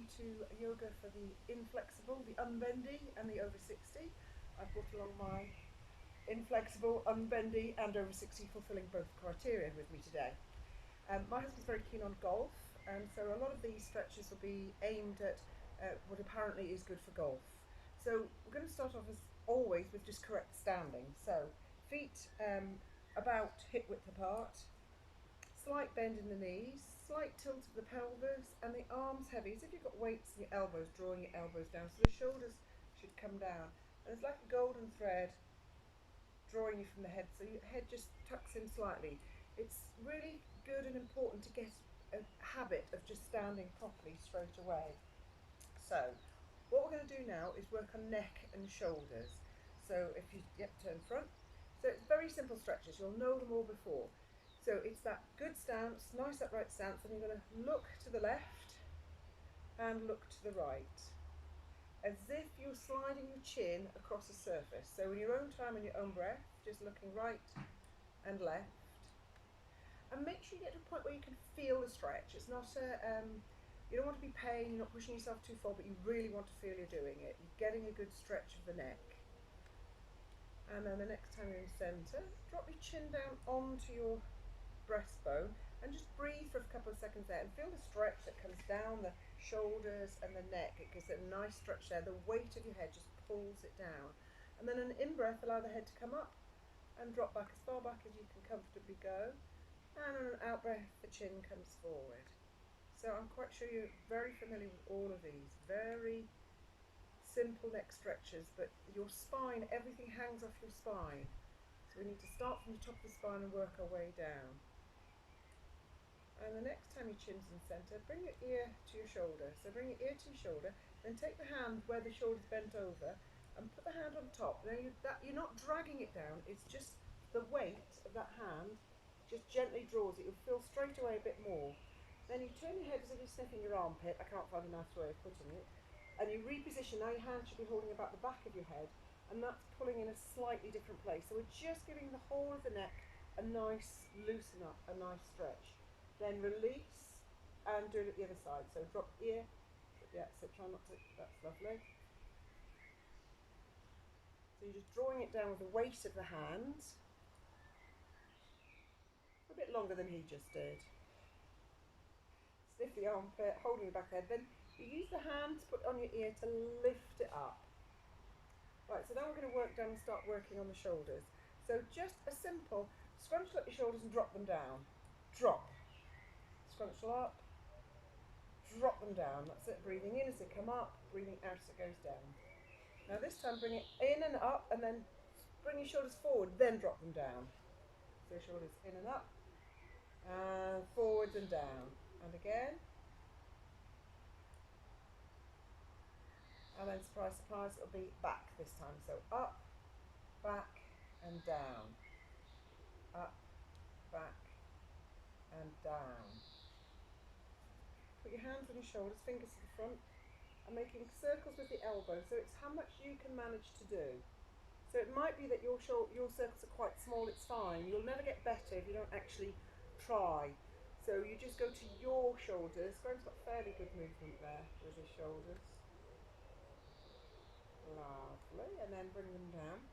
welcome to yoga for the inflexible, the unbendy and the over 60. I've brought along my inflexible, unbendy and over 60 fulfilling both criteria with me today. My husband's very keen on golf, and so a lot of these stretches will be aimed at what apparently is good for golf. So we're going to start off as always with just correct standing. So feet about hip width apart, slight bend in the knees, slight tilt of the pelvis, and the arms heavy, as if you've got weights in your elbows, drawing your elbows down. So the shoulders should come down. And it's like a golden thread drawing you from the head, so your head just tucks in slightly. It's really good and important to get a habit of just standing properly straight away. So what we're going to do now is work on neck and shoulders. So if you turn front. So it's very simple stretches, you'll know them all before. So it's that good stance, nice upright stance, and you're going to look to the left and look to the right, as if you're sliding your chin across a surface. So in your own time and your own breath, just looking right and left. And make sure you get to a point where you can feel the stretch. It's not you don't want to be pain, you're not pushing yourself too far, but you really want to feel you're doing it. You're getting a good stretch of the neck. And then the next time you're in centre, drop your chin down onto your breastbone and just breathe for a couple of seconds there and feel the stretch that comes down the shoulders and the neck. It gives it a nice stretch there. The weight of your head just pulls it down. And then an in-breath, allow the head to come up and drop back as far back as you can comfortably go. And on an out-breath, the chin comes forward. So I'm quite sure you're very familiar with all of these. Very simple neck stretches, but your spine, everything hangs off your spine. So we need to start from the top of the spine and work our way down. And the next time your chin's in centre, bring your ear to your shoulder. So bring your ear to your shoulder, then take the hand where the shoulder's bent over and put the hand on top. Now you're not dragging it down, it's just the weight of that hand just gently draws it. You'll feel straight away a bit more. Then you turn your head as if you're sniffing your armpit. I can't find a nice way of putting it. And you reposition. Now your hand should be holding about the back of your head, and that's pulling in a slightly different place. So we're just giving the whole of the neck a nice loosen up, a nice stretch. Then release and do it at the other side. So drop ear, yeah, so try not to, that's lovely. So you're just drawing it down with the weight of the hand. A bit longer than he just did. Stiff the armpit, holding the back head. Then you use the hand to put on your ear to lift it up. Right, so now we're going to work down and start working on the shoulders. So just a simple scrunch up your shoulders and drop them down. Drop. Scrunch up, drop them down. That's it. Breathing in as they come up, breathing out as it goes down. Now this time bring it in and up, and then bring your shoulders forward, then drop them down. So shoulders in and up, and forwards and down. And again. And then surprise, surprise, it'll be back this time. So up, back, and down. Up, back, and down. Put your hands on your shoulders, fingers to the front, and making circles with the elbow. So it's how much you can manage to do. So it might be that your circles are quite small, it's fine. You'll never get better if you don't actually try. So you just go to your shoulders. Graham's got fairly good movement there with his shoulders. Lovely, and then bring them down.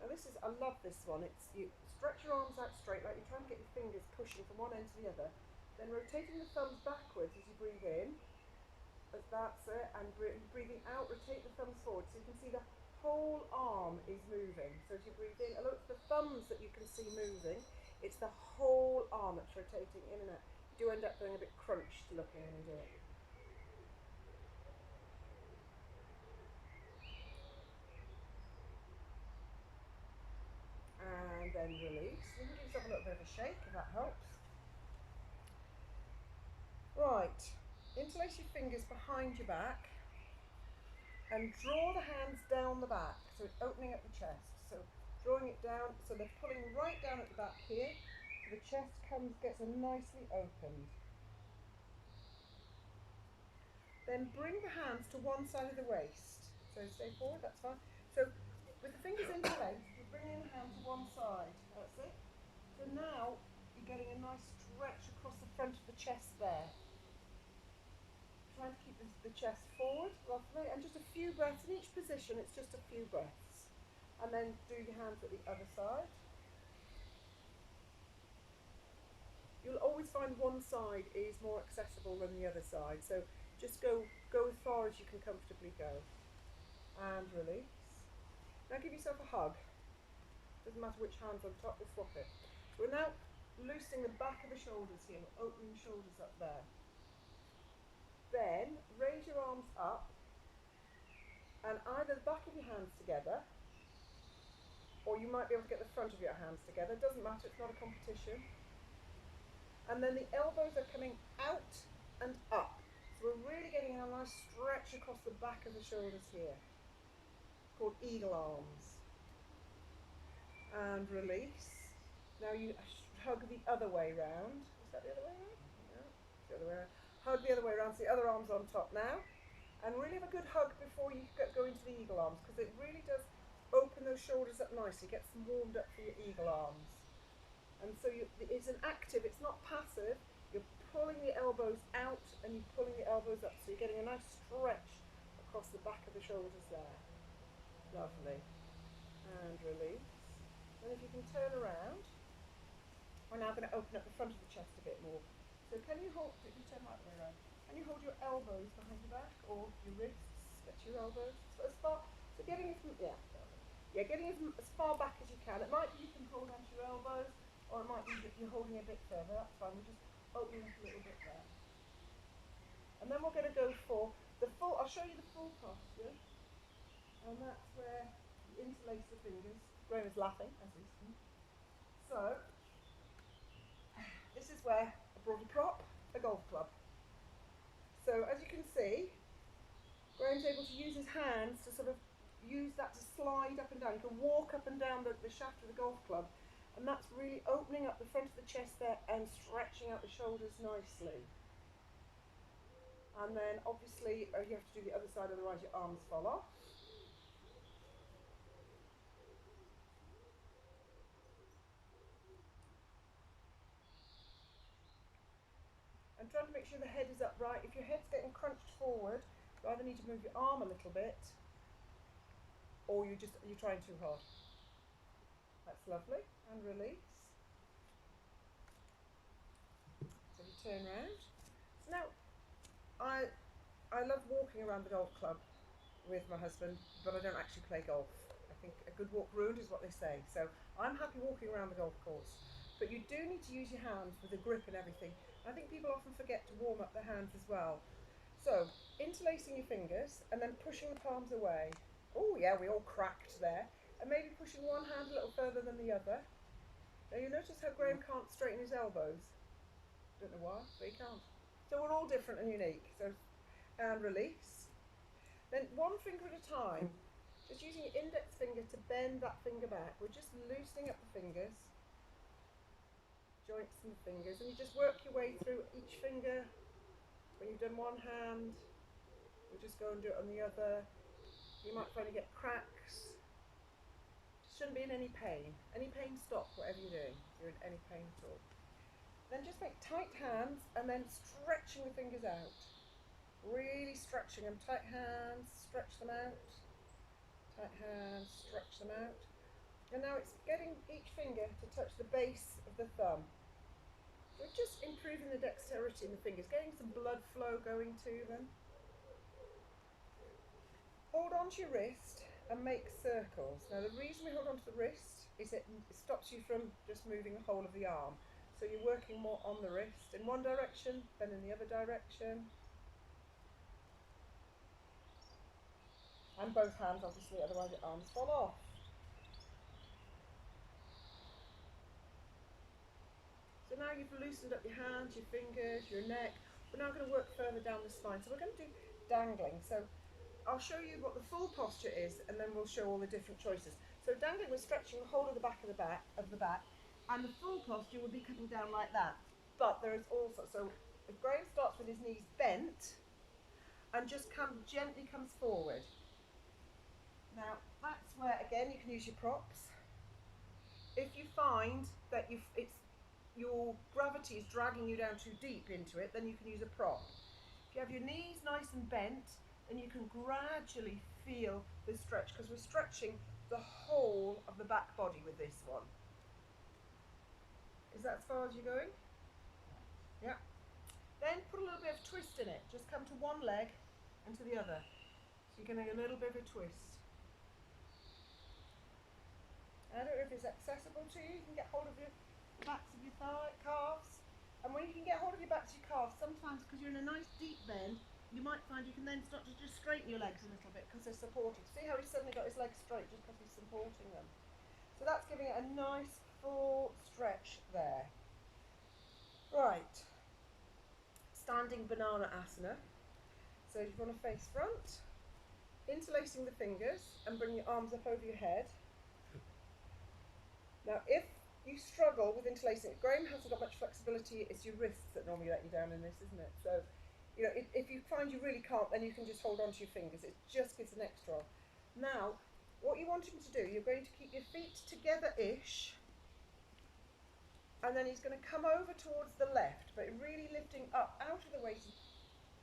Now this is, I love this one. It's you stretch your arms out straight, like you're trying to get your fingers pushing from one end to the other. Then rotating the thumbs backwards as you breathe in. That's it, and breathing out, rotate the thumbs forward so you can see the whole arm is moving. So as you breathe in, although it's the thumbs that you can see moving, it's the whole arm that's rotating in and out. You do end up going a bit crunched looking when you do it. And then release. You can give yourself a little bit of a shake if that helps. Right, interlace your fingers behind your back and draw the hands down the back, so it's opening up the chest. So drawing it down, so they're pulling right down at the back here, so the chest gets nicely opened. Then bring the hands to one side of the waist. So stay forward, that's fine. So with the fingers interlaced, you're bringing the hand to one side. That's it. So now you're getting a nice stretch across the front of the chest there. Try trying to keep the chest forward, roughly, and just a few breaths in each position. It's just a few breaths. And then do your hands at the other side. You'll always find one side is more accessible than the other side, so just go as far as you can comfortably go. And release. Now give yourself a hug. Doesn't matter which hand's on top, we'll swap it. So we're now loosening the back of the shoulders here, we're opening the shoulders up there. Then raise your arms up and either the back of your hands together, or you might be able to get the front of your hands together, doesn't matter, it's not a competition. And then the elbows are coming out and up. So we're really getting a nice stretch across the back of the shoulders here. It's called eagle arms. And release. Now you hug the other way round. Is that the other way round? No, it's the other way round. Hug the other way around, so the other arm's on top now. And really have a good hug before you go into the eagle arms, because it really does open those shoulders up nicely, gets them warmed up for your eagle arms. And so it's an active, it's not passive. You're pulling the elbows out and you're pulling the elbows up, so you're getting a nice stretch across the back of the shoulders there. Lovely. And release. And if you can turn around, we're now going to open up the front of the chest a bit more. So can you hold, if you turn right way around, can you hold your elbows behind your back or your wrists? Get your elbows as far, so getting it from, getting it as far back as you can. It might be you can hold onto your elbows, or it might be that you're holding a bit further. That's fine, we're just opening up a little bit there. And then we're going to go for the full, I'll show you the full posture. And that's where you interlace the fingers. Graham is laughing, as we see. So, this is where I brought a prop, a golf club. So, as you can see, Graham's able to use his hands to sort of use that to slide up and down. You can walk up and down the shaft of the golf club, and that's really opening up the front of the chest there and stretching out the shoulders nicely. And then obviously you have to do the other side, otherwise your arms fall off. And trying to make sure the head is upright. If your head's getting crunched forward, you either need to move your arm a little bit, or you're trying too hard. That's lovely. And release. So you turn around. So now, I love walking around the golf club with my husband, but I don't actually play golf. I think a good walk ruined is what they say. So I'm happy walking around the golf course. But you do need to use your hands with the grip and everything. I think people often forget to warm up their hands as well. So, interlacing your fingers and then pushing the palms away. Oh yeah, we all cracked there. And maybe pushing one hand a little further than the other. Now you notice how Graham can't straighten his elbows. Don't know why, but he can't. So we're all different and unique. So, and release. Then one finger at a time. Just using your index finger to bend that finger back. We're just loosening up the fingers. Joints and fingers, and you just work your way through each finger. When you've done one hand, we'll just go and do it on the other. You might find you get cracks. Shouldn't be in any pain. Any pain, stop whatever you're doing if you're in any pain at all. Then just make tight hands and then stretching the fingers out. Really stretching them. Tight hands, stretch them out. Tight hands, stretch them out. And now it's getting each finger to touch the base of the thumb. We're just improving the dexterity in the fingers, getting some blood flow going to them. Hold on to your wrist and make circles. Now the reason we hold on to the wrist is it stops you from just moving the whole of the arm. So you're working more on the wrist in one direction, then in the other direction. And both hands obviously, otherwise your arms fall off. So now you've loosened up your hands, your fingers, your neck. We're now going to work further down the spine. So we're going to do dangling. So I'll show you what the full posture is, and then we'll show all the different choices. So dangling, we're stretching the whole of the back, and the full posture will be coming down like that. But there is also, so if Graham starts with his knees bent and just gently comes forward. Now that's where again you can use your props. If you find that your gravity is dragging you down too deep into it, then you can use a prop. If If you have your knees nice and bent, then you can gradually feel the stretch, because we're stretching the whole of the back body with this one. Is that as far as you're going? Yeah. Then put a little bit of twist in it. Just come to one leg and to the other. So you're getting a little bit of a twist. I don't know if it's accessible to you. You can get hold of your backs of your calves. And when you can get hold of your backs of your calves, sometimes because you're in a nice deep bend, you might find you can then start to just straighten your legs a little bit because they're supported. See how he's suddenly got his legs straight just because he's supporting them. So that's giving it a nice full stretch there. Right. Standing banana asana. So you want to face front, interlacing the fingers and bring your arms up over your head. Now if you struggle with interlacing it, Graham hasn't got much flexibility, it's your wrists that normally let you down in this, isn't it? So, you know, if you find you really can't, then you can just hold on to your fingers, it just gives an extra. Now, what you're wanting to do, you're going to keep your feet together-ish, and then he's going to come over towards the left, but really lifting up out of the waist,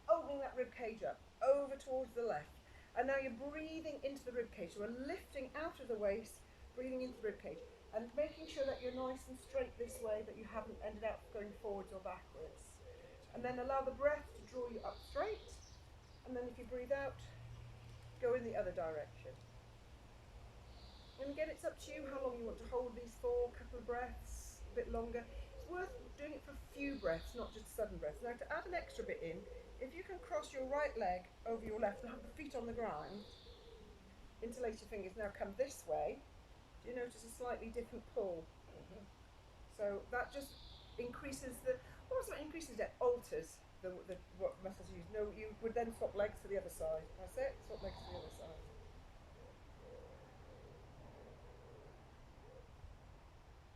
opening that rib cage up, over towards the left. And now you're breathing into the rib cage, so we're lifting out of the waist, breathing into the rib cage. And making sure that you're nice and straight this way, that you haven't ended up going forwards or backwards. And then allow the breath to draw you up straight. And then if you breathe out, go in the other direction. And again, it's up to you how long you want to hold these for, a couple of breaths, a bit longer. It's worth doing it for a few breaths, not just sudden breaths. Now to add an extra bit in, if you can cross your right leg over your left and have the feet on the ground, interlace your fingers, now come this way. Do you notice a slightly different pull? So that just increases the, alters what muscles you use. No, you would then swap legs to the other side. That's it, swap legs to the other side.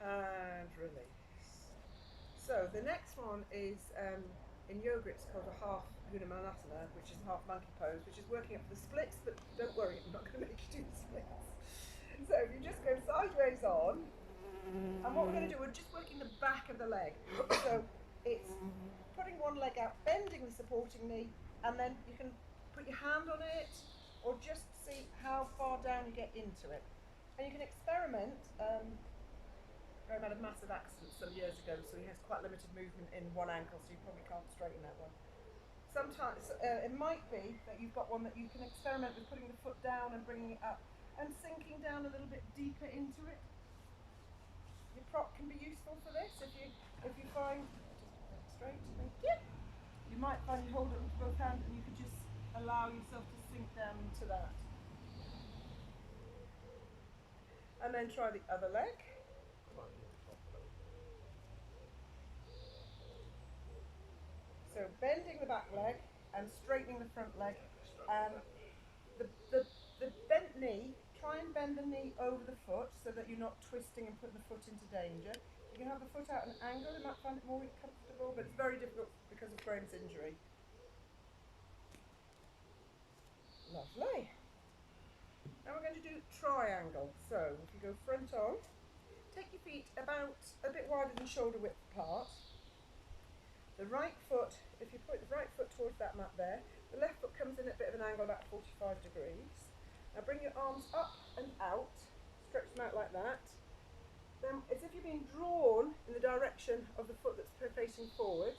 And release. So the next one is, in yoga it's called a half Gunamanasana, which is a half monkey pose, which is working up for the splits, but don't worry, I'm not going to make you do the splits. So if you just go sideways on, and what we're going to do, we're just working the back of the leg. So it's putting one leg out, bending the supporting knee, and then you can put your hand on it, or just see how far down you get into it. And you can experiment. Graham had a massive accident some years ago, so he has quite limited movement in one ankle, so you probably can't straighten that one. Sometimes it might be that you've got one that you can experiment with putting the foot down and bringing it up and sinking down a little bit deeper into it. Your prop can be useful for this if you find, just straight, thank you. You might find you hold it with both hands and you can just allow yourself to sink down into that. And then try the other leg. So bending the back leg and straightening the front leg. The bent knee, try and bend the knee over the foot so that you're not twisting and putting the foot into danger. You can have the foot out at an angle, you might find it more comfortable, but it's very difficult because of Graham's injury. Lovely. Now we're going to do triangle. So if you go front on, take your feet about a bit wider than shoulder width apart. The right foot, if you put the right foot towards that mat there, the left foot comes in at a bit of an angle, about 45 degrees. Now bring your arms up and out, stretch them out like that. Then it's if you're being drawn in the direction of the foot that's facing forward,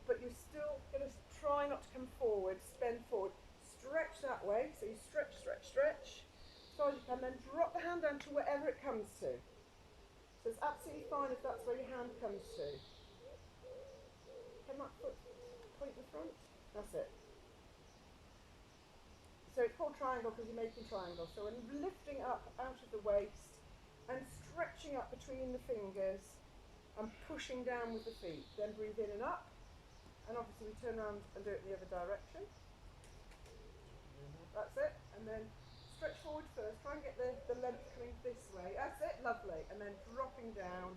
but you're still going to try not to come forward, bend forward. Stretch that way, so you stretch, stretch, stretch, as far as you can, then drop the hand down to wherever it comes to. So it's absolutely fine if that's where your hand comes to. Can that foot point in the front? That's it. So it's called triangle because you're making triangle. So we're lifting up out of the waist and stretching up between the fingers and pushing down with the feet. Then breathe in and up. And obviously we turn around and do it in the other direction. That's it. And then stretch forward first. Try and get the length coming this way. That's it. Lovely. And then dropping down.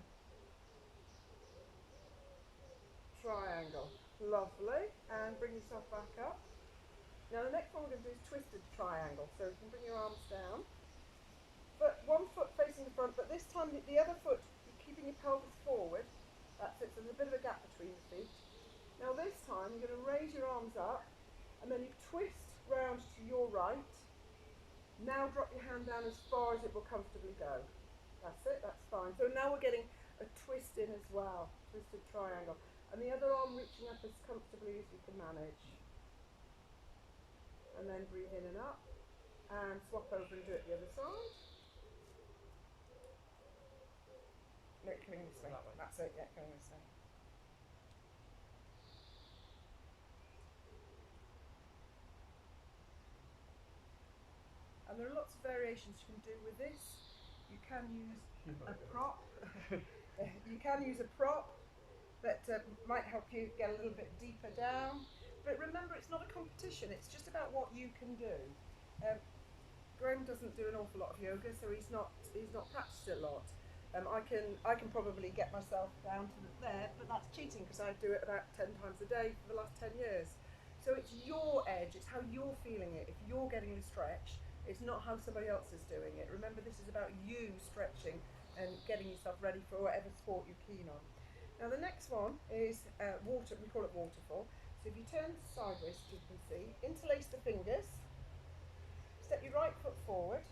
Triangle. Lovely. And bring yourself back up. Now the next one we're going to do is twisted triangle. So you can bring your arms down. But one foot facing the front, but this time the other foot, you're keeping your pelvis forward. That's it. So there's a bit of a gap between the feet. Now this time time, you're going to raise your arms up, and then you twist round to your right. Now drop your hand down as far as it will comfortably go. That's it, that's fine. So now we're getting a twist in as well, twisted triangle. And the other arm reaching up as comfortably as you can manage. And then breathe in and up, and swap over and do it the other side. No, coming this way. That's it, yeah, coming this way. And there are lots of variations you can do with this. You can use a prop. You can use a prop that might help you get a little bit deeper down. But remember, it's not a competition. It's just about what you can do. Graham doesn't do an awful lot of yoga, so he's not practiced it a lot. I can probably get myself down to there, but that's cheating because I do it about 10 times a day for the last 10 years. So it's your edge. It's how you're feeling it. If you're getting the stretch, it's not how somebody else is doing it. Remember, this is about you stretching and getting yourself ready for whatever sport you're keen on. Now the next one is water. We call it waterfall. So if you turn sideways, as you can see, interlace the fingers, step your right foot forward.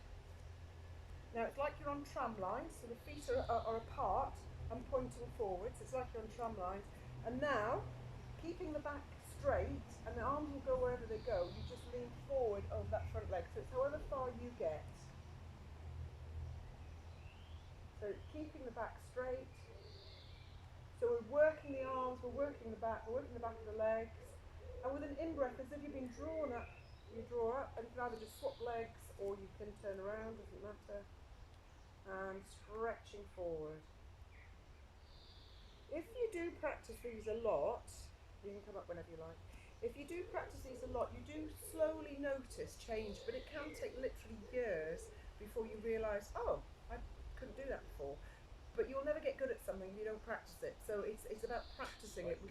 Now it's like you're on tram lines, so the feet are apart and pointing forwards. It's like you're on tram lines. And now, keeping the back straight, and the arms will go wherever they go, you just lean forward over that front leg. So it's however far you get. So keeping the back straight. So we're working the arms, we're working the back of the legs. And with an in-breath, as if you've been drawn up, you draw up, and you can either just swap legs or you can turn around, doesn't matter. And stretching forward. If you do practice these a lot, you can come up whenever you like. If you do practice these a lot, you do slowly notice change, but it can take literally years before you realise, oh, I couldn't do that before. But you'll never get good at something if you don't practice it. So it's about practicing it.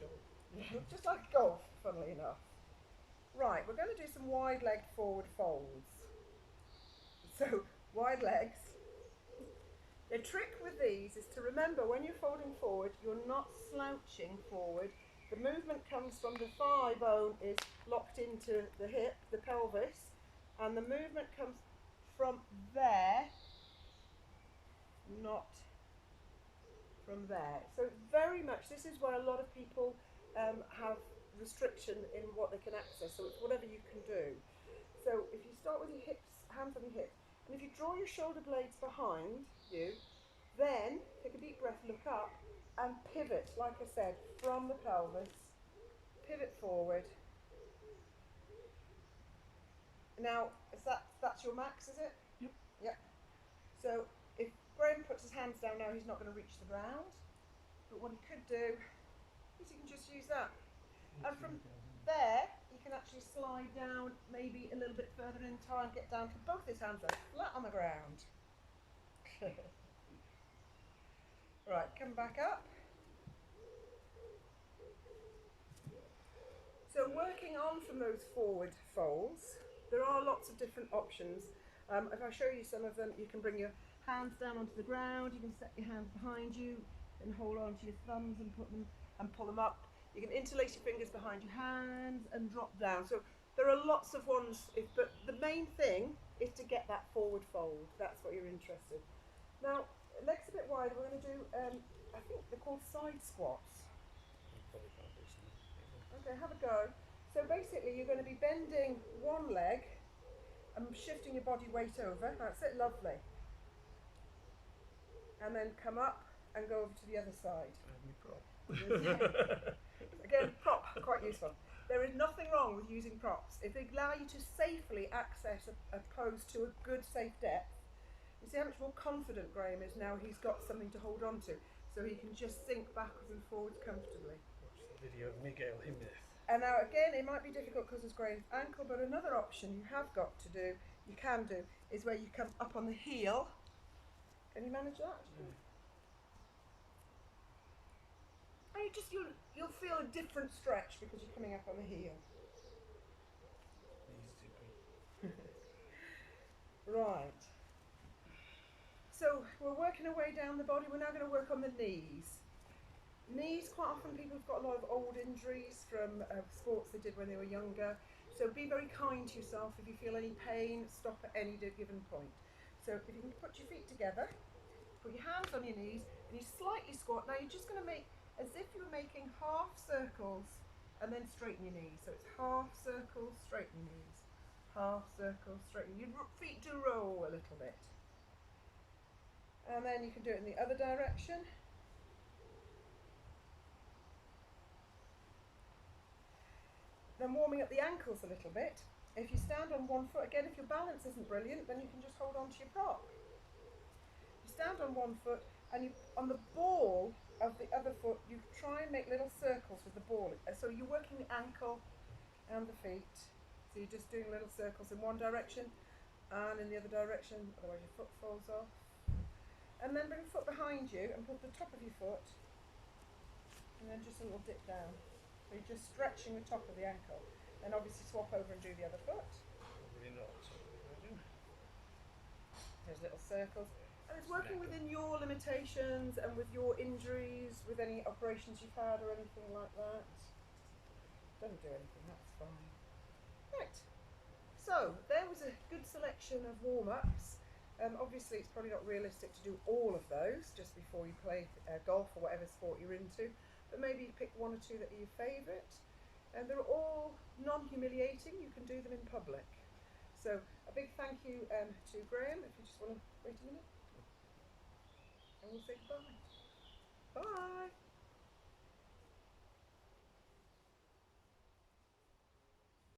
Just like golf, funnily enough. Right, we're going to do some wide-legged forward folds. So, wide legs. The trick with these is to remember when you're folding forward, you're not slouching forward. The movement comes from the thigh bone is locked into the hip, the pelvis, and the movement comes from there, not from there. So very much, this is where a lot of people have restriction in what they can access, so it's whatever you can do. So if you start with your hips, hands on your hips, and if you draw your shoulder blades behind you, then take a deep breath, look up, and pivot, like I said, from the pelvis, pivot forward. Now, that's your max, is it? Yep. Yep. So if Graham puts his hands down now, he's not going to reach the ground. But what he could do is he can just use that. And from there, he can actually slide down maybe a little bit further in time, get down to both his hands are flat on the ground. Right, come back up. So working on from those forward folds, there are lots of different options. If I show you some of them, you can bring your hands down onto the ground, you can set your hands behind you and hold on to your thumbs and put them and pull them up. You can interlace your fingers behind your hands and drop down. So there are lots of ones, but the main thing is to get that forward fold. That's what you're interested. Now, legs a bit wide, we're going to do, I think they're called side squats. Okay, have a go. So basically you're going to be bending one leg and shifting your body weight over. That's it, lovely. And then come up and go over to the other side. Again, prop, quite useful. There is nothing wrong with using props. If they allow you to safely access a pose to a good, safe depth, you see how much more confident Graham is now he's got something to hold on to, so he can just sink backwards and forwards comfortably. Watch the video of me getting him this. And now again, it might be difficult because it's Graham's ankle, but another option you have got to do, you can do, is where you come up on the heel. Can you manage that? Mm. And you'll feel a different stretch because you're coming up on the heel. Easy to be. Right. So we're working our way down the body. We're now going to work on the knees. Knees, quite often people have got a lot of old injuries from sports they did when they were younger. So be very kind to yourself. If you feel any pain, stop at any given point. So if you can put your feet together, put your hands on your knees, and you slightly squat. Now you're just going to make as if you were making half circles and then straighten your knees. So it's half circles, straighten your knees. Half circles, straighten. Your feet do roll a little bit. And then you can do it in the other direction. Then warming up the ankles a little bit. If you stand on one foot, again, if your balance isn't brilliant, then you can just hold on to your prop. You stand on one foot, and you, on the ball of the other foot, you try and make little circles with the ball. So you're working the ankle and the feet. So you're just doing little circles in one direction and in the other direction, otherwise your foot falls off. And then bring the foot behind you and put the top of your foot, and then just a little dip down. So you're just stretching the top of the ankle. Then obviously swap over and do the other foot. Probably not, so I imagine. There's little circles. And it's working within your limitations and with your injuries, with any operations you've had or anything like that. Don't do anything, that's fine. Right. So there was a good selection of warm-ups. Obviously it's probably not realistic to do all of those just before you play golf or whatever sport you're into. But maybe you pick one or two that are your favourite. And they're all non-humiliating, you can do them in public. So a big thank you to Graham, if you just want to wait a minute. And we'll say goodbye. Bye!